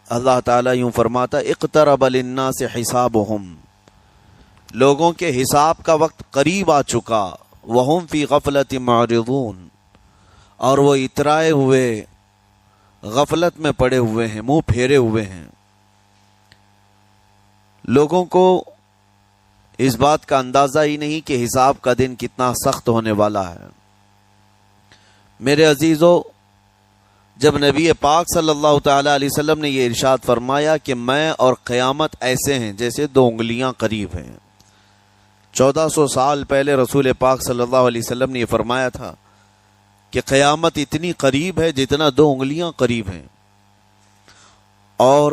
اللہ تعالیٰ یوں فرماتا اقترب للناس حسابہم، لوگوں کے حساب کا وقت قریب آ چکا، وہم فی غفلت معرضون، اور وہ اترائے ہوئے غفلت میں پڑے ہوئے ہیں، منہ پھیرے ہوئے ہیں۔ لوگوں کو اس بات کا اندازہ ہی نہیں کہ حساب کا دن کتنا سخت ہونے والا ہے۔ میرے عزیزو، جب نبی پاک صلی اللہ تعالی علیہ وسلم نے یہ ارشاد فرمایا کہ میں اور قیامت ایسے ہیں جیسے دو انگلیاں قریب ہیں، 1400 سال پہلے رسول پاک صلی اللہ علیہ وسلم نے یہ فرمایا تھا کہ قیامت اتنی قریب ہے جتنا دو انگلیاں قریب ہیں۔ اور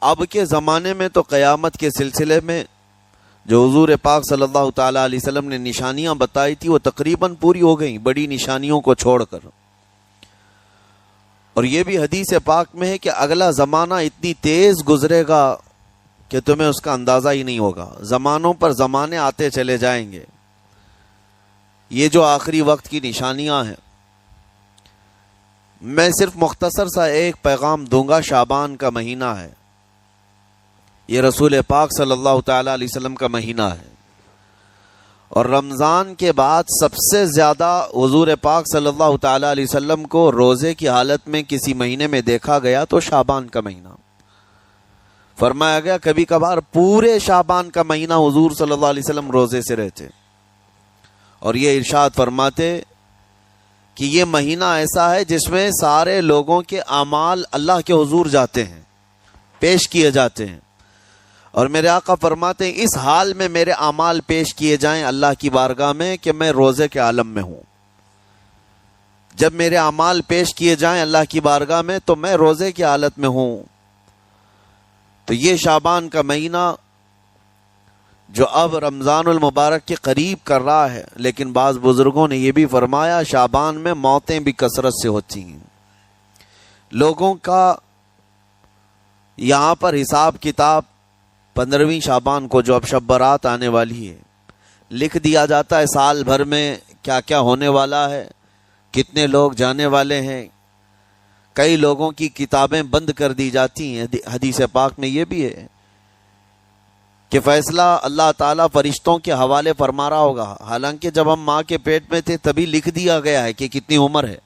اب کے زمانے میں تو قیامت کے سلسلے میں جو حضور پاک صلی اللہ تعالی علیہ وسلم نے نشانیاں بتائی تھی وہ تقریباً پوری ہو گئیں، بڑی نشانیوں کو چھوڑ کر۔ اور یہ بھی حدیث پاک میں ہے کہ اگلا زمانہ اتنی تیز گزرے گا کہ تمہیں اس کا اندازہ ہی نہیں ہوگا، زمانوں پر زمانے آتے چلے جائیں گے۔ یہ جو آخری وقت کی نشانیاں ہیں، میں صرف مختصر سا ایک پیغام دوں گا۔ شعبان کا مہینہ ہے، یہ رسول پاک صلی اللہ تعالی علیہ وسلم کا مہینہ ہے، اور رمضان کے بعد سب سے زیادہ حضور پاک صلی اللہ تعالی علیہ وسلم کو روزے کی حالت میں کسی مہینے میں دیکھا گیا تو شعبان کا مہینہ فرمایا گیا۔ کبھی کبھار پورے شعبان کا مہینہ حضور صلی اللہ علیہ وسلم روزے سے رہتے، اور یہ ارشاد فرماتے کہ یہ مہینہ ایسا ہے جس میں سارے لوگوں کے اعمال اللہ کے حضور جاتے ہیں، پیش کیے جاتے ہیں، اور میرے آقا فرماتے ہیں اس حال میں میرے اعمال پیش کیے جائیں اللہ کی بارگاہ میں کہ میں روزے کے عالم میں ہوں۔ جب میرے اعمال پیش کیے جائیں اللہ کی بارگاہ میں تو میں روزے کی حالت میں ہوں۔ تو یہ شعبان کا مہینہ جو اب رمضان المبارک کے قریب کر رہا ہے، لیکن بعض بزرگوں نے یہ بھی فرمایا شعبان میں موتیں بھی کثرت سے ہوتی ہیں۔ لوگوں کا یہاں پر حساب کتاب 15ویں شعبان کو جو اب شب برات آنے والی ہے لکھ دیا جاتا ہے، سال بھر میں کیا کیا ہونے والا ہے، کتنے لوگ جانے والے ہیں۔ کئی لوگوں کی کتابیں بند کر دی جاتی ہیں۔ حدیث پاک میں یہ بھی ہے کہ فیصلہ اللہ تعالیٰ فرشتوں کے حوالے فرما رہا ہوگا، حالانکہ جب ہم ماں کے پیٹ میں تھے تبھی لکھ دیا گیا ہے کہ کتنی عمر ہے،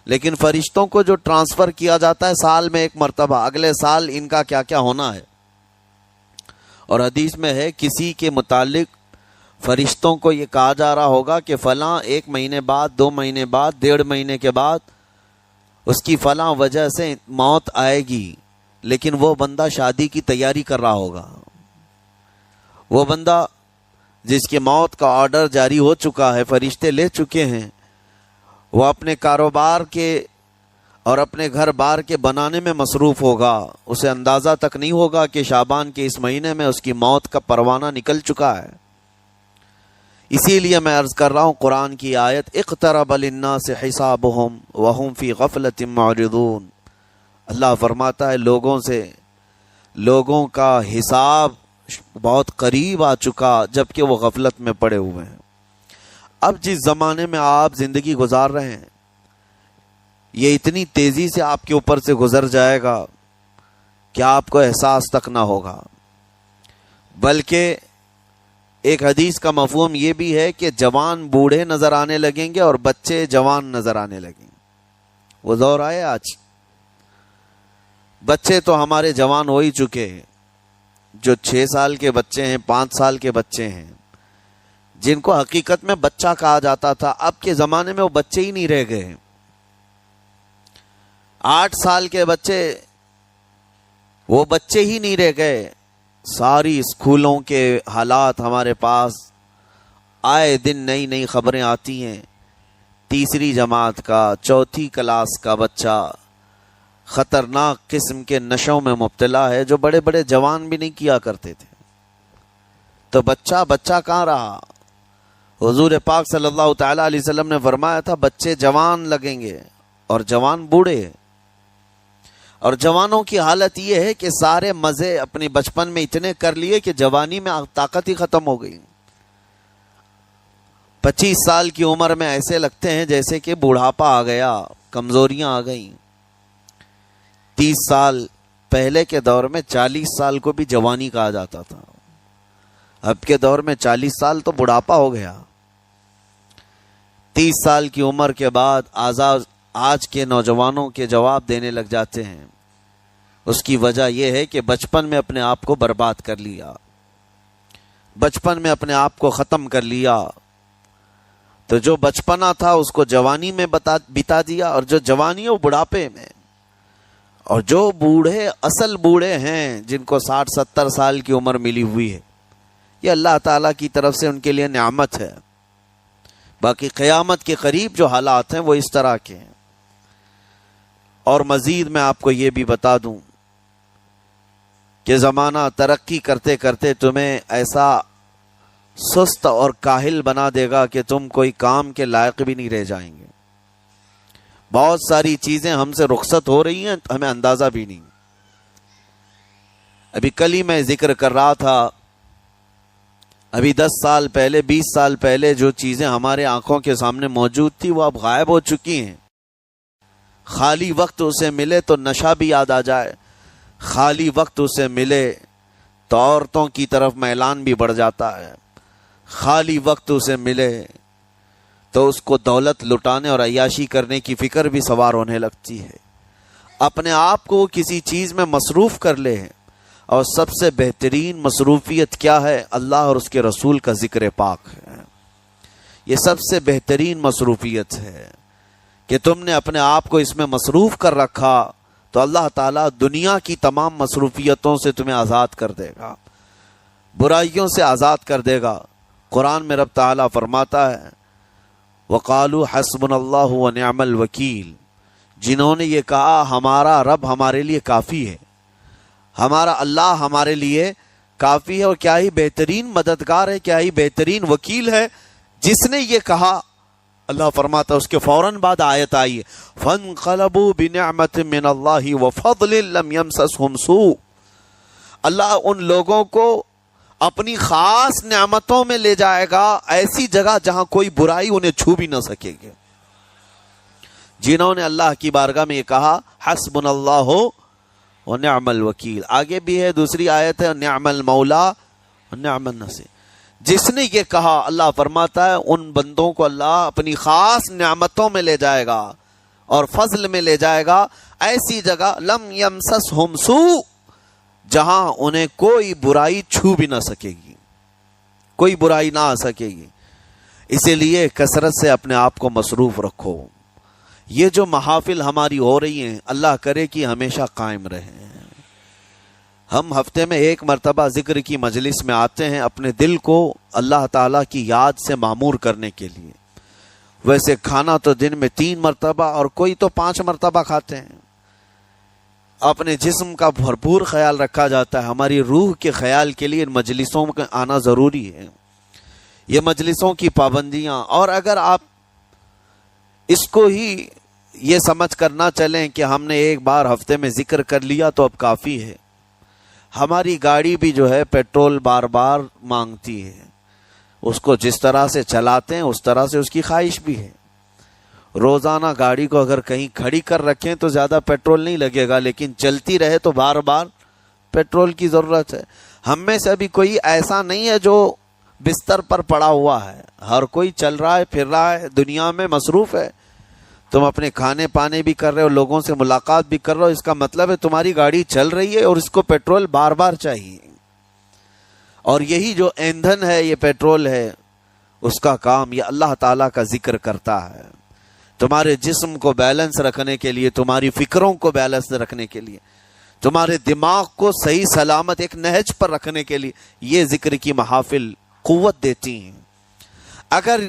لیکن فرشتوں کو جو ٹرانسفر کیا جاتا ہے سال میں ایک مرتبہ، اگلے سال ان کا کیا کیا ہونا ہے۔ اور حدیث میں ہے کسی کے متعلق فرشتوں کو یہ کہا جا رہا ہوگا کہ فلاں 1 مہینے بعد، 2 مہینے بعد، 1.5 مہینے کے بعد اس کی فلاں وجہ سے موت آئے گی، لیکن وہ بندہ شادی کی تیاری کر رہا ہوگا، وہ بندہ جس کی موت کا آرڈر جاری ہو چکا ہے، فرشتے لے چکے ہیں، وہ اپنے کاروبار کے اور اپنے گھر بار کے بنانے میں مصروف ہوگا، اسے اندازہ تک نہیں ہوگا کہ شعبان کے اس مہینے میں اس کی موت کا پروانہ نکل چکا ہے۔ اسی لیے میں عرض کر رہا ہوں قرآن کی آیت اقترب للناس حسابہم وہم فی غفلت معرضون، اللہ فرماتا ہے لوگوں کا حساب بہت قریب آ چکا جبکہ وہ غفلت میں پڑے ہوئے ہیں۔ اب جس زمانے میں آپ زندگی گزار رہے ہیں یہ اتنی تیزی سے آپ کے اوپر سے گزر جائے گا کہ آپ کو احساس تک نہ ہوگا، بلکہ ایک حدیث کا مفہوم یہ بھی ہے کہ جوان بوڑھے نظر آنے لگیں گے اور بچے جوان نظر آنے لگیں گے۔ وہ دور آئے آج، بچے تو ہمارے جوان ہو ہی چکے ہیں، جو 6 سال کے بچے ہیں، 5 سال کے بچے ہیں، جن کو حقیقت میں بچہ کہا جاتا تھا، اب کے زمانے میں وہ بچے ہی نہیں رہ گئے۔ 8 سال کے بچے وہ بچے ہی نہیں رہ گئے۔ ساری اسکولوں کے حالات ہمارے پاس آئے دن نئی نئی خبریں آتی ہیں۔ 3ری جماعت کا، 4تھی کلاس کا بچہ خطرناک قسم کے نشوں میں مبتلا ہے جو بڑے بڑے جوان بھی نہیں کیا کرتے تھے۔ تو بچہ کہاں رہا؟ حضور پاک صلی اللہ تعالی علیہ وسلم نے فرمایا تھا بچے جوان لگیں گے اور جوان بوڑھے، اور جوانوں کی حالت یہ ہے کہ سارے مزے اپنے بچپن میں اتنے کر لیے کہ جوانی میں طاقت ہی ختم ہو گئی۔ 25 سال کی عمر میں ایسے لگتے ہیں جیسے کہ بوڑھاپا آ گیا، کمزوریاں آ گئیں۔ 30 سال پہلے کے دور میں 40 سال کو بھی جوانی کہا جاتا تھا، اب کے دور میں 40 سال تو بڑھاپا ہو گیا۔ 30 سال کی عمر کے بعد آج کے نوجوانوں کے جواب دینے لگ جاتے ہیں۔ اس کی وجہ یہ ہے کہ بچپن میں اپنے آپ کو برباد کر لیا، بچپن میں اپنے آپ کو ختم کر لیا، تو جو بچپنا تھا اس کو جوانی میں بتا دیا، اور جو جوانی ہے وہ بڑھاپے میں۔ اور جو بوڑھے اصل بوڑھے ہیں جن کو 60-70 سال کی عمر ملی ہوئی ہے، یہ اللہ تعالیٰ کی طرف سے ان کے لیے نعمت ہے۔ باقی قیامت کے قریب جو حالات ہیں وہ اس طرح کے ہیں۔ اور مزید میں آپ کو یہ بھی بتا دوں کہ زمانہ ترقی کرتے کرتے تمہیں ایسا سست اور کاہل بنا دے گا کہ تم کوئی کام کے لائق بھی نہیں رہ جائیں گے۔ بہت ساری چیزیں ہم سے رخصت ہو رہی ہیں، ہمیں اندازہ بھی نہیں۔ ابھی کل ہی میں ذکر کر رہا تھا، ابھی 10 سال پہلے 20 سال پہلے جو چیزیں ہمارے آنکھوں کے سامنے موجود تھی وہ اب غائب ہو چکی ہیں۔ خالی وقت اسے ملے تو نشہ بھی یاد آ جائے، خالی وقت اسے ملے تو عورتوں کی طرف میلان بھی بڑھ جاتا ہے، خالی وقت اسے ملے تو اس کو دولت لٹانے اور عیاشی کرنے کی فکر بھی سوار ہونے لگتی ہے۔ اپنے آپ کو کسی چیز میں مصروف کر لے، اور سب سے بہترین مصروفیت کیا ہے؟ اللہ اور اس کے رسول کا ذکر پاک ہے۔ یہ سب سے بہترین مصروفیت ہے کہ تم نے اپنے آپ کو اس میں مصروف کر رکھا تو اللہ تعالیٰ دنیا کی تمام مصروفیتوں سے تمہیں آزاد کر دے گا، برائیوں سے آزاد کر دے گا۔ قرآن میں رب تعالیٰ فرماتا ہے وَقَالُوا حَسْبُنَا اللَّهُ وَنِعْمَ الْوَكِيلُ، جنہوں نے یہ کہا ہمارا رب ہمارے لیے کافی ہے، ہمارا اللہ ہمارے لیے کافی ہے، اور کیا ہی بہترین مددگار ہے، کیا ہی بہترین وکیل ہے جس نے یہ کہا۔ اللہ فرماتا اس کے فوراً بعد آیت آئی ہے فَانْقَلَبُوا بِنِعْمَةٍ مِّنَ اللَّهِ وَفَضْلٍ لَمْ يَمْسَسْهُمْ سُوءٌ، اللہ ان لوگوں کو اپنی خاص نعمتوں میں لے جائے گا، ایسی جگہ جہاں کوئی برائی انہیں چھو بھی نہ سکے گی۔ جنہوں نے اللہ کی بارگاہ میں یہ کہا حسبنا اللہ ونعم الوکیل، آگے بھی ہے دوسری آیت ہے نعم المولا ونعم النصیر، جس نے یہ کہا اللہ فرماتا ہے ان بندوں کو اللہ اپنی خاص نعمتوں میں لے جائے گا اور فضل میں لے جائے گا، ایسی جگہ لم یمسسہم سوء، جہاں انہیں کوئی برائی چھو بھی نہ سکے گی، کوئی برائی نہ آ سکے گی۔ اسی لیے کثرت سے اپنے آپ کو مصروف رکھو۔ یہ جو محافل ہماری ہو رہی ہیں اللہ کرے کہ ہمیشہ قائم رہیں۔ ہم ہفتے میں 1 مرتبہ ذکر کی مجلس میں آتے ہیں اپنے دل کو اللہ تعالیٰ کی یاد سے معمور کرنے کے لیے۔ ویسے کھانا تو دن میں 3 مرتبہ اور کوئی تو 5 مرتبہ کھاتے ہیں۔ اپنے جسم کا بھرپور خیال رکھا جاتا ہے، ہماری روح کے خیال کے لیے ان مجلسوں میں آنا ضروری ہے۔ یہ مجلسوں کی پابندیاں، اور اگر آپ اس کو ہی یہ سمجھ کر نہ چلیں کہ ہم نے ایک بار ہفتے میں ذکر کر لیا تو اب کافی ہے۔ ہماری گاڑی بھی جو ہے پیٹرول بار بار مانگتی ہے، اس کو جس طرح سے چلاتے ہیں اس طرح سے اس کی خواہش بھی ہے۔ روزانہ گاڑی کو اگر کہیں کھڑی کر رکھیں تو زیادہ پیٹرول نہیں لگے گا، لیکن چلتی رہے تو بار بار پیٹرول کی ضرورت ہے۔ ہم میں سے ابھی کوئی ایسا نہیں ہے جو بستر پر پڑا ہوا ہے، ہر کوئی چل رہا ہے، پھر رہا ہے، دنیا میں مصروف ہے۔ تم اپنے کھانے پانے بھی کر رہے ہو، لوگوں سے ملاقات بھی کر رہے ہو، اس کا مطلب ہے تمہاری گاڑی چل رہی ہے اور اس کو پیٹرول بار بار چاہیے۔ اور یہی جو ایندھن ہے، یہ پیٹرول ہے، اس کا کام یہ اللہ تعالیٰ کا ذکر کرتا ہے۔ تمہارے جسم کو بیلنس رکھنے کے لیے، تمہاری فکروں کو بیلنس رکھنے کے لیے، تمہارے دماغ کو صحیح سلامت ایک نہج پر رکھنے کے لیے یہ ذکر کی محافل قوت دیتی ہیں۔ اگر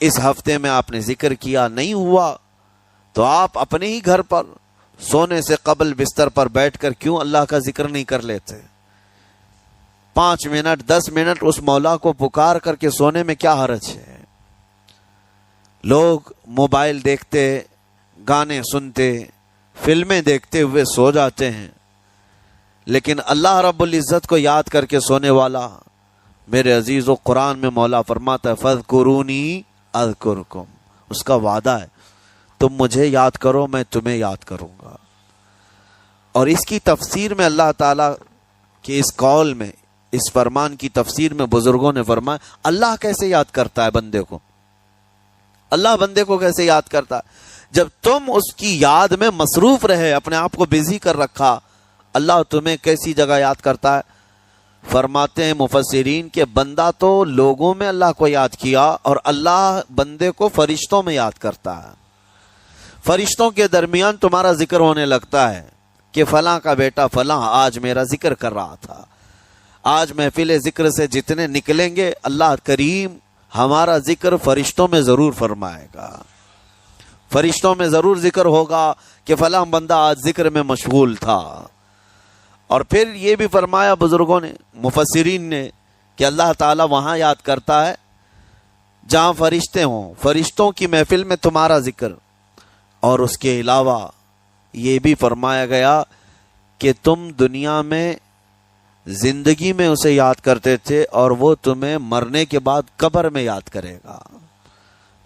اس ہفتے میں آپ نے ذکر کیا نہیں ہوا تو آپ اپنے ہی گھر پر سونے سے قبل بستر پر بیٹھ کر کیوں اللہ کا ذکر نہیں کر لیتے؟ 5 منٹ 10 منٹ اس مولا کو پکار کر کے سونے میں کیا حرج ہے؟ لوگ موبائل دیکھتے، گانے سنتے، فلمیں دیکھتے ہوئے سو جاتے ہیں، لیکن اللہ رب العزت کو یاد کر کے سونے والا، میرے عزیزو، قرآن میں مولا فرماتا ہے فَاذْكُرُونِي اذکرکم، اس کا وعدہ ہے تم مجھے یاد کرو میں تمہیں یاد کروں گا۔ اور اس کی تفسیر میں اللہ تعالیٰ کے اس قول میں، اس فرمان کی تفسیر میں بزرگوں نے فرمایا اللہ کیسے یاد کرتا ہے بندے کو، اللہ بندے کو کیسے یاد کرتا ہے؟ جب تم اس کی یاد میں مصروف رہے، اپنے آپ کو بزی کر رکھا، اللہ تمہیں کیسی جگہ یاد کرتا ہے؟ فرماتے ہیں مفسرین کہ بندہ تو لوگوں میں اللہ کو یاد کیا، اور اللہ بندے کو فرشتوں میں یاد کرتا ہے۔ فرشتوں کے درمیان تمہارا ذکر ہونے لگتا ہے کہ فلاں کا بیٹا فلاں آج میرا ذکر کر رہا تھا۔ آج محفل ذکر سے جتنے نکلیں گے اللہ کریم ہمارا ذکر فرشتوں میں ضرور فرمائے گا، فرشتوں میں ضرور ذکر ہوگا کہ فلاں بندہ آج ذکر میں مشغول تھا۔ اور پھر یہ بھی فرمایا بزرگوں نے، مفسرین نے، کہ اللہ تعالیٰ وہاں یاد کرتا ہے جہاں فرشتے ہوں، فرشتوں کی محفل میں تمہارا ذکر۔ اور اس کے علاوہ یہ بھی فرمایا گیا کہ تم دنیا میں زندگی میں اسے یاد کرتے تھے، اور وہ تمہیں مرنے کے بعد قبر میں یاد کرے گا۔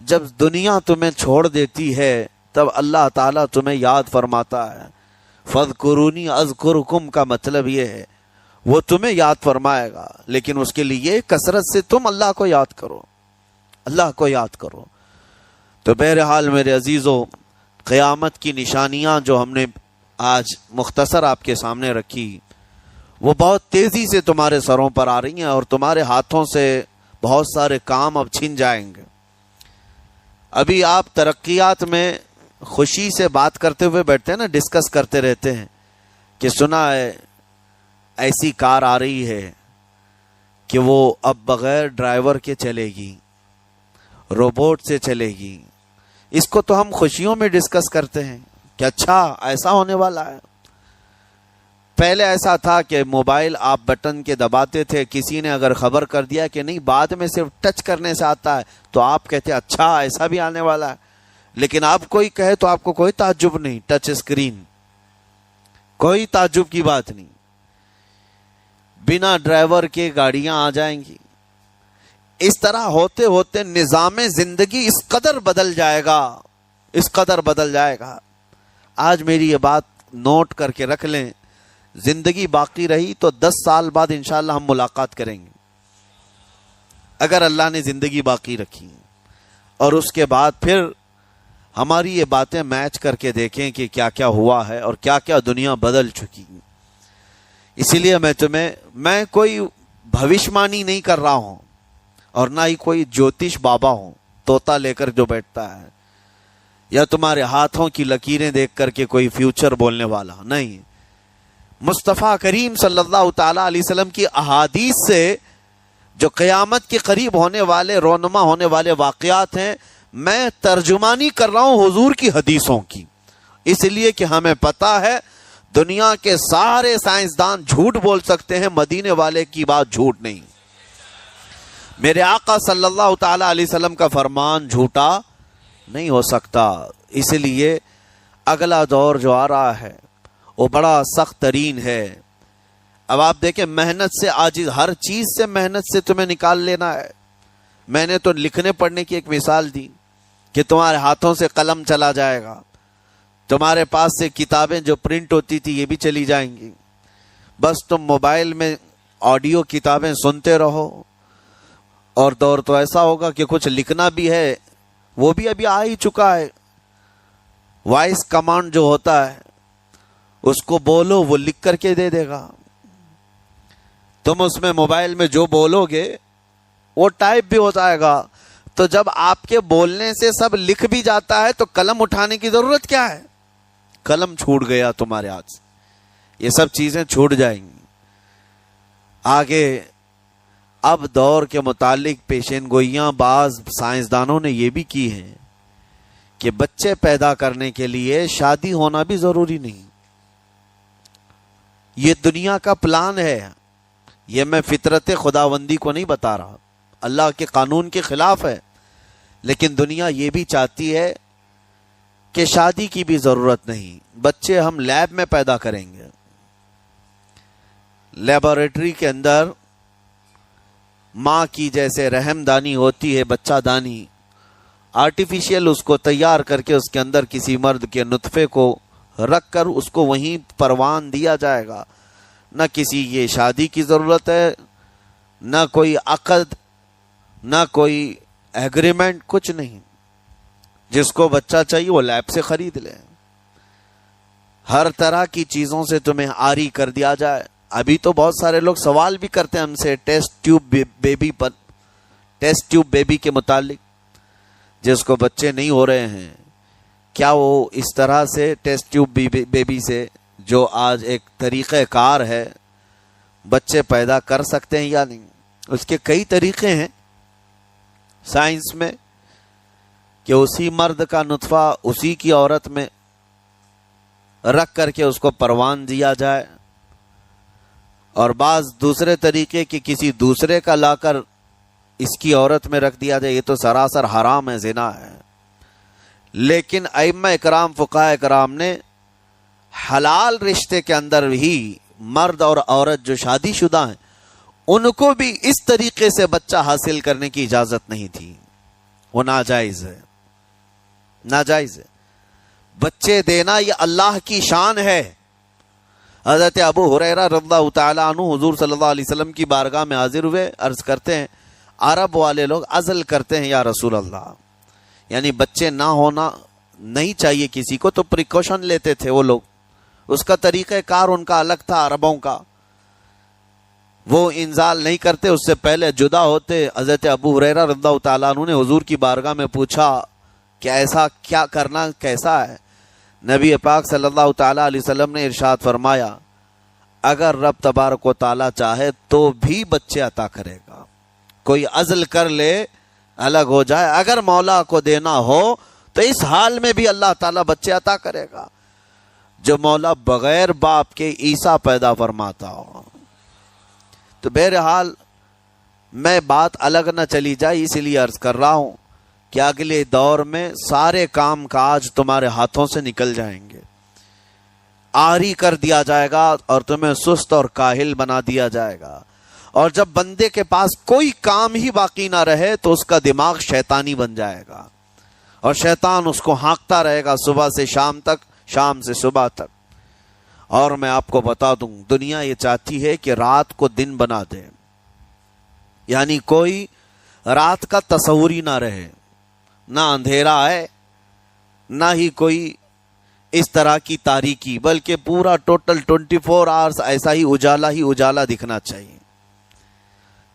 جب دنیا تمہیں چھوڑ دیتی ہے تب اللہ تعالیٰ تمہیں یاد فرماتا ہے۔ فَاذْكُرُونِي أَذْكُرْكُمْ کا مطلب یہ ہے وہ تمہیں یاد فرمائے گا، لیکن اس کے لیے کثرت سے تم اللہ کو یاد کرو، اللہ کو یاد کرو۔ تو بہرحال میرے عزیزو، قیامت کی نشانیاں جو ہم نے آج مختصر آپ کے سامنے رکھی، وہ بہت تیزی سے تمہارے سروں پر آ رہی ہیں، اور تمہارے ہاتھوں سے بہت سارے کام اب چھن جائیں گے۔ ابھی آپ ترقیات میں خوشی سے بات کرتے ہوئے بیٹھتے ہیں نا، ڈسکس کرتے رہتے ہیں کہ سنا ہے ایسی کار آ رہی ہے کہ وہ اب بغیر ڈرائیور کے چلے گی، روبوٹ سے چلے گی۔ اس کو تو ہم خوشیوں میں ڈسکس کرتے ہیں کہ اچھا ایسا ہونے والا ہے۔ پہلے ایسا تھا کہ موبائل آپ بٹن کے دباتے تھے، کسی نے اگر خبر کر دیا کہ نہیں بعد میں صرف ٹچ کرنے سے آتا ہے تو آپ کہتے اچھا ایسا بھی آنے والا ہے۔ لیکن آپ کوئی کہے تو آپ کو کوئی تعجب نہیں، ٹچ اسکرین، کوئی تعجب کی بات نہیں، بنا ڈرائیور کے گاڑیاں آ جائیں گی۔ اس طرح ہوتے ہوتے نظام زندگی اس قدر بدل جائے گا، اس قدر بدل جائے گا۔ آج میری یہ بات نوٹ کر کے رکھ لیں، زندگی باقی رہی تو 10 سال بعد انشاءاللہ ہم ملاقات کریں گے، اگر اللہ نے زندگی باقی رکھی، اور اس کے بعد پھر ہماری یہ باتیں میچ کر کے دیکھیں کہ کیا کیا ہوا ہے اور کیا کیا دنیا بدل چکی۔ اسی لیے میں کوئی بھوشمانی نہیں کر رہا ہوں، اور نہ ہی کوئی جوتش بابا ہوں طوطا لے کر جو بیٹھتا ہے، یا تمہارے ہاتھوں کی لکیریں دیکھ کر کے کوئی فیوچر بولنے والا نہیں۔ مصطفیٰ کریم صلی اللہ تعالی علیہ وسلم کی احادیث سے جو قیامت کے قریب ہونے والے رونما ہونے والے واقعات ہیں، میں ترجمانی کر رہا ہوں حضور کی حدیثوں کی، اس لیے کہ ہمیں پتا ہے دنیا کے سارے سائنسدان جھوٹ بول سکتے ہیں، مدینے والے کی بات جھوٹ نہیں۔ میرے آقا صلی اللہ تعالی علیہ وسلم کا فرمان جھوٹا نہیں ہو سکتا۔ اس لیے اگلا دور جو آ رہا ہے وہ بڑا سخت ترین ہے۔ اب آپ دیکھیں، محنت سے عاجز، ہر چیز سے محنت سے تمہیں نکال لینا ہے۔ میں نے تو لکھنے پڑھنے کی ایک مثال دی کہ تمہارے ہاتھوں سے قلم چلا جائے گا، تمہارے پاس سے کتابیں جو پرنٹ ہوتی تھی یہ بھی چلی جائیں گی، بس تم موبائل میں آڈیو کتابیں سنتے رہو۔ اور دور تو ایسا ہوگا کہ کچھ لکھنا بھی ہے، وہ بھی ابھی آ ہی چکا ہے، وائس کمانڈ جو ہوتا ہے اس کو بولو وہ لکھ کر کے دے دے گا۔ تم اس میں موبائل میں جو بولو گے وہ ٹائپ بھی ہو جائے گا۔ تو جب آپ کے بولنے سے سب لکھ بھی جاتا ہے تو قلم اٹھانے کی ضرورت کیا ہے؟ قلم چھوٹ گیا تمہارے ہاتھ سے، یہ سب چیزیں چھوٹ جائیں گی۔ آگے اب دور کے متعلق پیشین گوئیاں بعض سائنسدانوں نے یہ بھی کی ہیں کہ بچے پیدا کرنے کے لیے شادی ہونا بھی ضروری نہیں۔ یہ دنیا کا پلان ہے، یہ میں فطرت خداوندی کو نہیں بتا رہا، اللہ کے قانون کے خلاف ہے، لیکن دنیا یہ بھی چاہتی ہے کہ شادی کی بھی ضرورت نہیں، بچے ہم لیب میں پیدا کریں گے، لیبارٹری کے اندر ماں کی جیسے رحم دانی ہوتی ہے، بچہ دانی، آرٹیفیشیل اس کو تیار کر کے اس کے اندر کسی مرد کے نطفے کو رکھ کر اس کو وہیں پروان دیا جائے گا. نہ کسی یہ شادی کی ضرورت ہے، نہ کوئی عقد، نہ کوئی ایگریمنٹ، کچھ نہیں. جس کو بچہ چاہیے وہ لیب سے خرید لے. ہر طرح کی چیزوں سے تمہیں عاری کر دیا جائے. ابھی تو بہت سارے لوگ سوال بھی کرتے ہیں ہم سے ٹیسٹ ٹیوب بیبی کے متعلق. جس کو بچے نہیں ہو رہے ہیں، کیا وہ اس طرح سے ٹیسٹ ٹیوب بیبی سے، جو آج ایک طریقہ کار ہے، بچے پیدا کر سکتے ہیں یا نہیں؟ اس کے کئی طریقے ہیں سائنس میں کہ اسی مرد کا نطفہ اسی کی عورت میں رکھ کر کے اس کو پروان دیا جائے، اور بعض دوسرے طریقے کہ کسی دوسرے کا لا کر اس کی عورت میں رکھ دیا جائے. یہ تو سراسر حرام ہے، زنا ہے. لیکن ائمہ اکرام، فقہاء اکرام نے حلال رشتے کے اندر ہی مرد اور عورت جو شادی شدہ ہیں ان کو بھی اس طریقے سے بچہ حاصل کرنے کی اجازت نہیں تھی. وہ ناجائز ہے، ناجائز ہے. بچے دینا یہ اللہ کی شان ہے. حضرت ابو ہریرہ رضی اللہ تعالیٰ عنہ حضور صلی اللہ علیہ وسلم کی بارگاہ میں حاضر ہوئے، عرض کرتے ہیں عرب والے لوگ عزل کرتے ہیں یا رسول اللہ، یعنی بچے نہ ہونا نہیں چاہیے کسی کو، تو پریکاشن لیتے تھے وہ لوگ. اس کا طریقہ کار ان کا الگ تھا عربوں کا. وہ انزال نہیں کرتے، اس سے پہلے جدا ہوتے. حضرت ابو ہریرہ رضی اللہ تعالیٰ عنہ نے حضور کی بارگاہ میں پوچھا کہ ایسا کیا کرنا کیسا ہے؟ نبی پاک صلی اللہ تعالیٰ علیہ وسلم نے ارشاد فرمایا اگر رب تبارک و تعالیٰ چاہے تو بھی بچے عطا کرے گا. کوئی عزل کر لے، الگ ہو جائے، اگر مولا کو دینا ہو تو اس حال میں بھی اللہ تعالیٰ بچے عطا کرے گا. جو مولا بغیر باپ کے عیسیٰ پیدا فرماتا ہو. تو بہرحال میں بات الگ نہ چلی جائے اس لیے عرض کر رہا ہوں کہ اگلے دور میں سارے کام کاج تمہارے ہاتھوں سے نکل جائیں گے، عاری کر دیا جائے گا اور تمہیں سست اور کاہل بنا دیا جائے گا. اور جب بندے کے پاس کوئی کام ہی باقی نہ رہے تو اس کا دماغ شیطانی بن جائے گا اور شیطان اس کو ہانکتا رہے گا صبح سے شام تک، شام سے صبح تک. اور میں آپ کو بتا دوں دنیا یہ چاہتی ہے کہ رات کو دن بنا دے، یعنی کوئی رات کا تصور ہی نہ رہے، نہ اندھیرا ہے نہ ہی کوئی اس طرح کی تاریکی، بلکہ پورا ٹوٹل 24 آورز ایسا ہی اجالا دکھنا چاہیے.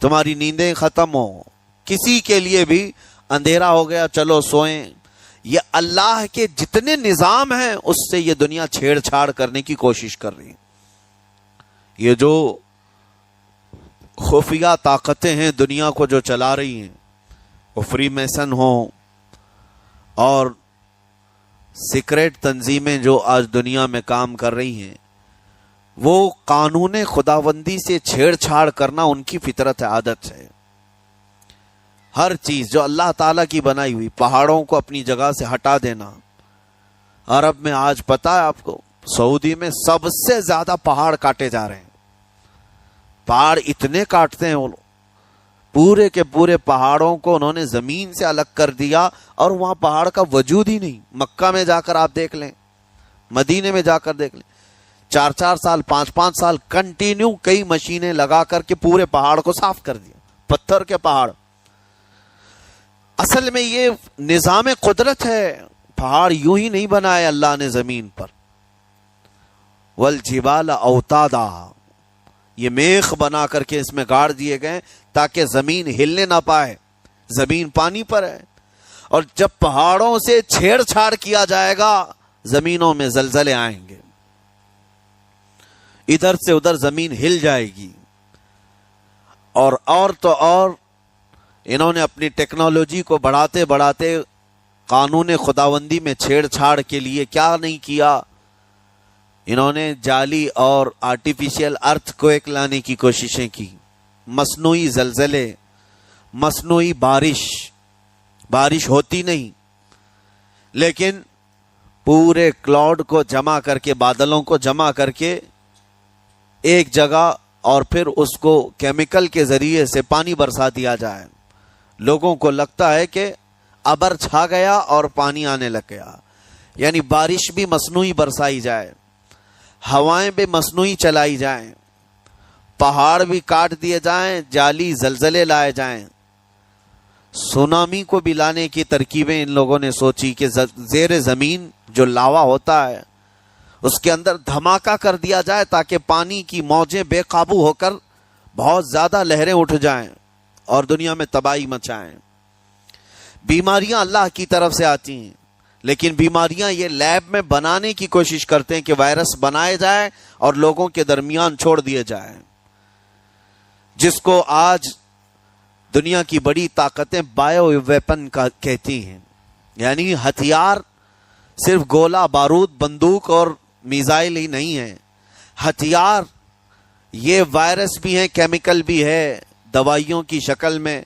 تمہاری نیندیں ختم ہو، کسی کے لیے بھی اندھیرا ہو گیا چلو سوئیں. یہ اللہ کے جتنے نظام ہیں اس سے یہ دنیا چھیڑ چھاڑ کرنے کی کوشش کر رہی ہے. یہ جو خفیہ طاقتیں ہیں دنیا کو جو چلا رہی ہیں، وہ فری میسن ہوں اور سیکریٹ تنظیمیں جو آج دنیا میں کام کر رہی ہیں، وہ قانون خداوندی سے چھیڑ چھاڑ کرنا ان کی فطرت ہے، عادت ہے. ہر چیز جو اللہ تعالیٰ کی بنائی ہوئی، پہاڑوں کو اپنی جگہ سے ہٹا دینا. عرب میں آج پتا ہے آپ کو، سعودی میں سب سے زیادہ پہاڑ کاٹے جا رہے ہیں. پہاڑ اتنے کاٹتے ہیں وہ لوگ، پورے کے پورے پہاڑوں کو انہوں نے زمین سے الگ کر دیا اور وہاں پہاڑ کا وجود ہی نہیں. مکہ میں جا کر آپ دیکھ لیں، مدینے میں جا کر دیکھ لیں، 4 سال 5 سال کنٹینیو کئی مشینیں لگا کر کے پورے پہاڑ کو صاف کر دیا، پتھر کے پہاڑ. اصل میں یہ نظام قدرت ہے، پہاڑ یوں ہی نہیں بنائے اللہ نے زمین پر. والجبال اوتادا، یہ میخ بنا کر کے اس میں گاڑ دیے گئے تاکہ زمین ہلنے نہ پائے. زمین پانی پر ہے، اور جب پہاڑوں سے چھیڑ چھاڑ کیا جائے گا زمینوں میں زلزلے آئیں گے، ادھر سے ادھر زمین ہل جائے گی. اور تو اور انہوں نے اپنی ٹیکنالوجی کو بڑھاتے بڑھاتے قانون خداوندی میں چھیڑ چھاڑ کے لیے کیا نہیں کیا. انہوں نے جعلی اور آرٹیفیشل ارتھ کویک لانے کی کوششیں کی، مصنوعی زلزلے، مصنوعی بارش ہوتی نہیں، لیکن پورے کلاؤڈ کو جمع کر کے، بادلوں کو جمع کر کے ایک جگہ، اور پھر اس کو کیمیکل کے ذریعے سے پانی برسا دیا جائے. لوگوں کو لگتا ہے کہ ابر چھا گیا اور پانی آنے لگ گیا، یعنی بارش بھی مصنوعی برسائی جائے، ہوائیں بھی مصنوعی چلائی جائیں، پہاڑ بھی کاٹ دیے جائیں، جعلی زلزلے لائے جائیں، سونامی کو بھی لانے کی ترکیبیں ان لوگوں نے سوچی کہ زیر زمین جو لاوا ہوتا ہے اس کے اندر دھماکہ کر دیا جائے تاکہ پانی کی موجیں بے قابو ہو کر بہت زیادہ لہریں اٹھ جائیں اور دنیا میں تباہی مچائیں۔ بیماریاں اللہ کی طرف سے آتی ہیں، لیکن بیماریاں یہ لیب میں بنانے کی کوشش کرتے ہیں کہ وائرس بنائے جائے اور لوگوں کے درمیان چھوڑ دیے جائیں، جس کو آج دنیا کی بڑی طاقتیں بایو ویپن کا کہتی ہیں، یعنی ہتھیار صرف گولہ بارود بندوق اور میزائل ہی نہیں ہے، ہتھیار یہ وائرس بھی ہے، کیمیکل بھی ہے، دوائیوں کی شکل میں۔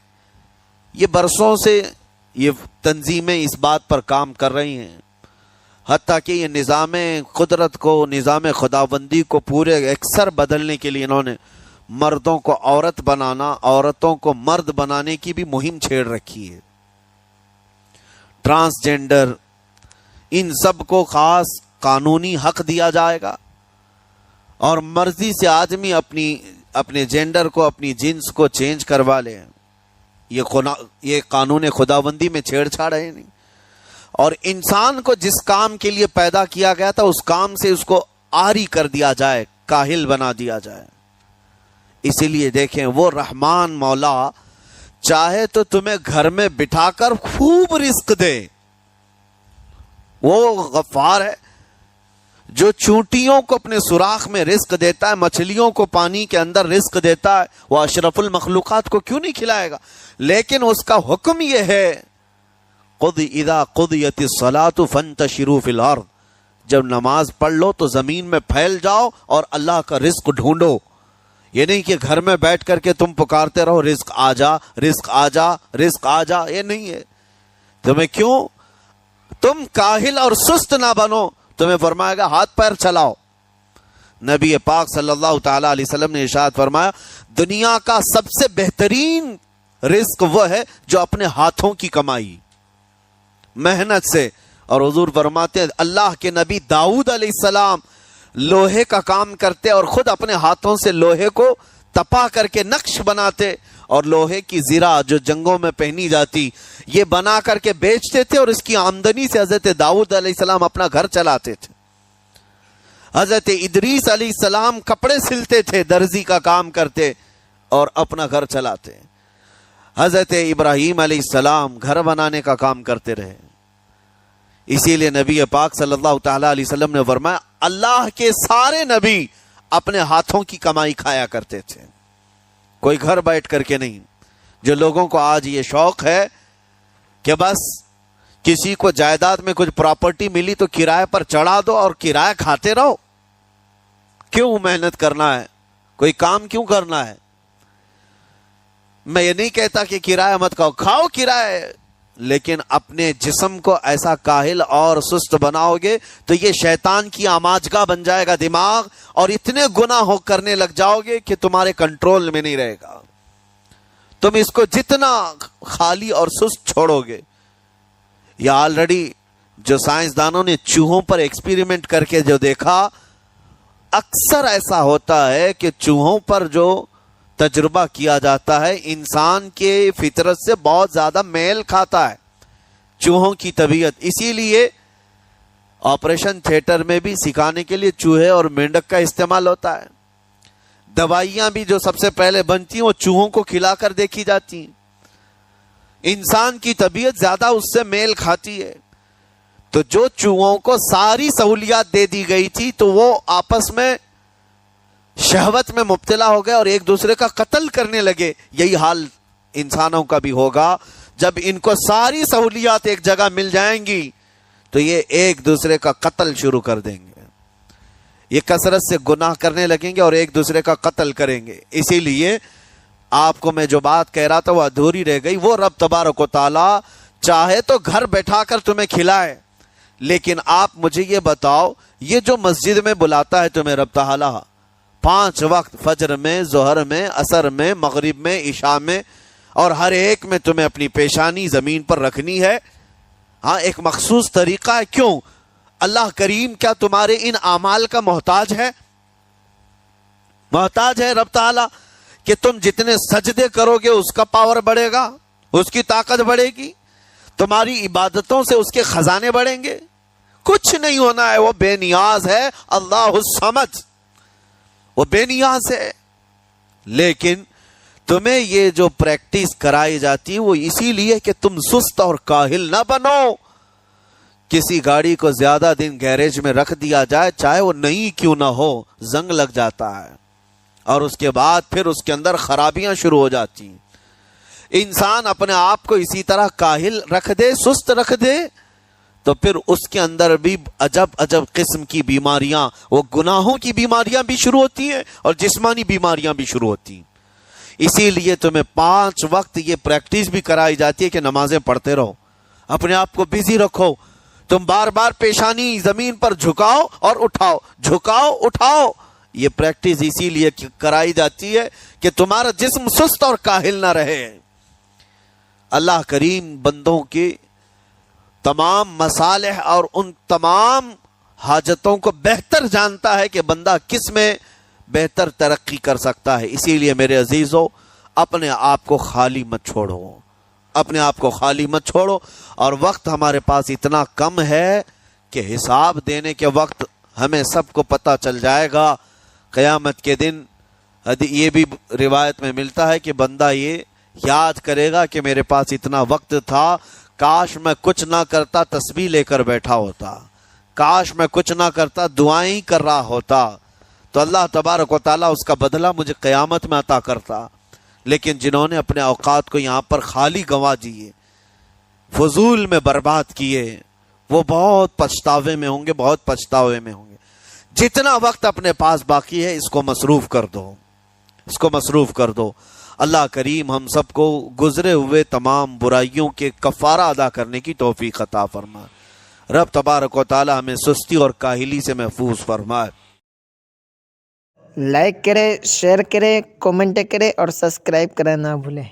یہ برسوں سے یہ تنظیمیں اس بات پر کام کر رہی ہیں، حتیٰ کہ یہ نظام قدرت کو، نظام خداوندی کو پورے اکثر بدلنے کے لیے انہوں نے مردوں کو عورت بنانا، عورتوں کو مرد بنانے کی بھی مہم چھیڑ رکھی ہے۔ ٹرانسجینڈر، ان سب کو خاص قانونی حق دیا جائے گا اور مرضی سے آدمی اپنے جینڈر کو، اپنی جنس کو چینج کروا لے۔ یہ قانون خداوندی میں چھیڑ چھاڑ ہے نہیں، اور انسان کو جس کام کے لیے پیدا کیا گیا تھا اس کام سے اس کو عاری کر دیا جائے، کاہل بنا دیا جائے۔ اسی لیے دیکھیں وہ رحمان مولا چاہے تو تمہیں گھر میں بٹھا کر خوب رزق دے، وہ غفار ہے جو چونٹیوں کو اپنے سوراخ میں رزق دیتا ہے، مچھلیوں کو پانی کے اندر رزق دیتا ہے، وہ اشرف المخلوقات کو کیوں نہیں کھلائے گا؟ لیکن اس کا حکم یہ ہے اذا قضیت الصلاۃ فانتشروا فی الارض، جب نماز پڑھ لو تو زمین میں پھیل جاؤ اور اللہ کا رزق ڈھونڈو۔ یہ نہیں کہ گھر میں بیٹھ کر کے تم پکارتے رہو رزق آ جا، رزق آ جا، رزق آ جا، یہ نہیں ہے۔ تمہیں کیوں؟ تم کاہل اور سست نہ بنو، تمہیں فرمائے گا ہاتھ پیر چلاؤ۔ نبی پاک صلی اللہ تعالی علیہ وسلم نے ارشاد فرمایا دنیا کا سب سے بہترین رزق وہ ہے جو اپنے ہاتھوں کی کمائی، محنت سے۔ اور حضور فرماتے ہیں اللہ کے نبی داؤد علیہ السلام لوہے کا کام کرتے اور خود اپنے ہاتھوں سے لوہے کو تپا کر کے نقش بناتے، اور لوہے کی زرہ جو جنگوں میں پہنی جاتی یہ بنا کر کے بیچتے تھے، اور اس کی آمدنی سے حضرت داؤد علیہ السلام اپنا گھر چلاتے تھے۔ حضرت ادریس علیہ السلام کپڑے سلتے تھے، درزی کا کام کرتے اور اپنا گھر چلاتے۔ حضرت ابراہیم علیہ السلام گھر بنانے کا کام کرتے رہے۔ اسی لیے نبی پاک صلی اللہ تعالی علیہ وسلم نے فرمایا اللہ کے سارے نبی اپنے ہاتھوں کی کمائی کھایا کرتے تھے، کوئی گھر بیٹھ کر کے نہیں۔ جو لوگوں کو آج یہ شوق ہے کہ بس کسی کو جائیداد میں کچھ پراپرٹی ملی تو کرائے پر چڑھا دو اور کرایہ کھاتے رہو، کیوں محنت کرنا ہے؟ کوئی کام کیوں کرنا ہے؟ میں یہ نہیں کہتا کہ کرایہ مت کھاؤ، کھاؤ کرایہ، لیکن اپنے جسم کو ایسا کاہل اور سست بناؤ گے تو یہ شیطان کی آماجگاہ بن جائے گا دماغ، اور اتنے گناہ کرنے لگ جاؤ گے کہ تمہارے کنٹرول میں نہیں رہے گا۔ تم اس کو جتنا خالی اور سست چھوڑو گے، یا آلریڈی جو سائنسدانوں نے چوہوں پر ایکسپیریمنٹ کر کے جو دیکھا، اکثر ایسا ہوتا ہے کہ چوہوں پر جو تجربہ کیا جاتا ہے انسان کے فطرت سے بہت زیادہ میل کھاتا ہے چوہوں کی طبیعت۔ اسی لیے آپریشن تھیٹر میں بھی سکھانے کے لیے چوہے اور مینڈک کا استعمال ہوتا ہے۔ دوائیاں بھی جو سب سے پہلے بنتی ہیں وہ چوہوں کو کھلا کر دیکھی جاتی ہیں۔ انسان کی طبیعت زیادہ اس سے میل کھاتی ہے۔ تو جو چوہوں کو ساری سہولیات دے دی گئی تھی تو وہ آپس میں شہوت میں مبتلا ہو گئے اور ایک دوسرے کا قتل کرنے لگے۔ یہی حال انسانوں کا بھی ہوگا، جب ان کو ساری سہولیات ایک جگہ مل جائیں گی تو یہ ایک دوسرے کا قتل شروع کر دیں گے، یہ کثرت سے گناہ کرنے لگیں گے اور ایک دوسرے کا قتل کریں گے۔ اسی لیے آپ کو میں جو بات کہہ رہا تھا وہ ادھوری رہ گئی۔ وہ رب تبارک و تعالی چاہے تو گھر بیٹھا کر تمہیں کھلائے، لیکن آپ مجھے یہ بتاؤ، یہ جو مسجد میں بلاتا ہے تمہیں رب تعالی 5 وقت، فجر میں، ظہر میں، عصر میں، مغرب میں، عشاء میں، اور ہر ایک میں تمہیں اپنی پیشانی زمین پر رکھنی ہے۔ ہاں ایک مخصوص طریقہ ہے، کیوں؟ اللہ کریم کیا تمہارے ان اعمال کا محتاج ہے؟ محتاج ہے رب تعالیٰ کہ تم جتنے سجدے کرو گے اس کا پاور بڑھے گا، اس کی طاقت بڑھے گی، تمہاری عبادتوں سے اس کے خزانے بڑھیں گے؟ کچھ نہیں ہونا ہے، وہ بے نیاز ہے، اللہ الصمد، وہ بے نیاز ہے۔ لیکن تمہیں یہ جو پریکٹس کرائی جاتی ہے وہ اسی لیے کہ تم سست اور کاہل نہ بنو۔ کسی گاڑی کو زیادہ دن گیریج میں رکھ دیا جائے، چاہے وہ نئی کیوں نہ ہو، زنگ لگ جاتا ہے اور اس کے بعد پھر اس کے اندر خرابیاں شروع ہو جاتی ہیں۔ انسان اپنے آپ کو اسی طرح کاہل رکھ دے، سست رکھ دے، تو پھر اس کے اندر بھی عجب عجب قسم کی بیماریاں، وہ گناہوں کی بیماریاں بھی شروع ہوتی ہیں اور جسمانی بیماریاں بھی شروع ہوتی ہیں۔ اسی لیے تمہیں 5 وقت یہ پریکٹس بھی کرائی جاتی ہے کہ نمازیں پڑھتے رہو، اپنے آپ کو بزی رکھو، تم بار بار پیشانی زمین پر جھکاؤ اور اٹھاؤ، جھکاؤ اٹھاؤ۔ یہ پریکٹس اسی لیے کرائی جاتی ہے کہ تمہارا جسم سست اور کاہل نہ رہے۔ اللہ کریم بندوں کے تمام مصالح اور ان تمام حاجتوں کو بہتر جانتا ہے کہ بندہ کس میں بہتر ترقی کر سکتا ہے۔ اسی لیے میرے عزیزو، اپنے آپ کو خالی مت چھوڑو، اپنے آپ کو خالی مت چھوڑو۔ اور وقت ہمارے پاس اتنا کم ہے کہ حساب دینے کے وقت ہمیں سب کو پتہ چل جائے گا قیامت کے دن۔ یہ بھی روایت میں ملتا ہے کہ بندہ یہ یاد کرے گا کہ میرے پاس اتنا وقت تھا، کاش میں کچھ نہ کرتا، تسبیح لے کر بیٹھا ہوتا، کاش میں کچھ نہ کرتا، دعائیں ہی کر رہا ہوتا، تو اللہ تبارک و تعالیٰ اس کا بدلہ مجھے قیامت میں عطا کرتا۔ لیکن جنہوں نے اپنے اوقات کو یہاں پر خالی گنوا دیے، فضول میں برباد کیے، وہ بہت پچھتاوے میں ہوں گے، بہت پچھتاوے میں ہوں گے۔ جتنا وقت اپنے پاس باقی ہے اس کو مصروف کر دو، اس کو مصروف کر دو۔ اللہ کریم ہم سب کو گزرے ہوئے تمام برائیوں کے کفارہ ادا کرنے کی توفیق عطا فرمائے۔ رب تبارک و تعالی ہمیں سستی اور کاہلی سے محفوظ فرمائے۔ لائک کرے، شیئر کرے، کومنٹ کرے اور سبسکرائب کرنا نہ بھولیں۔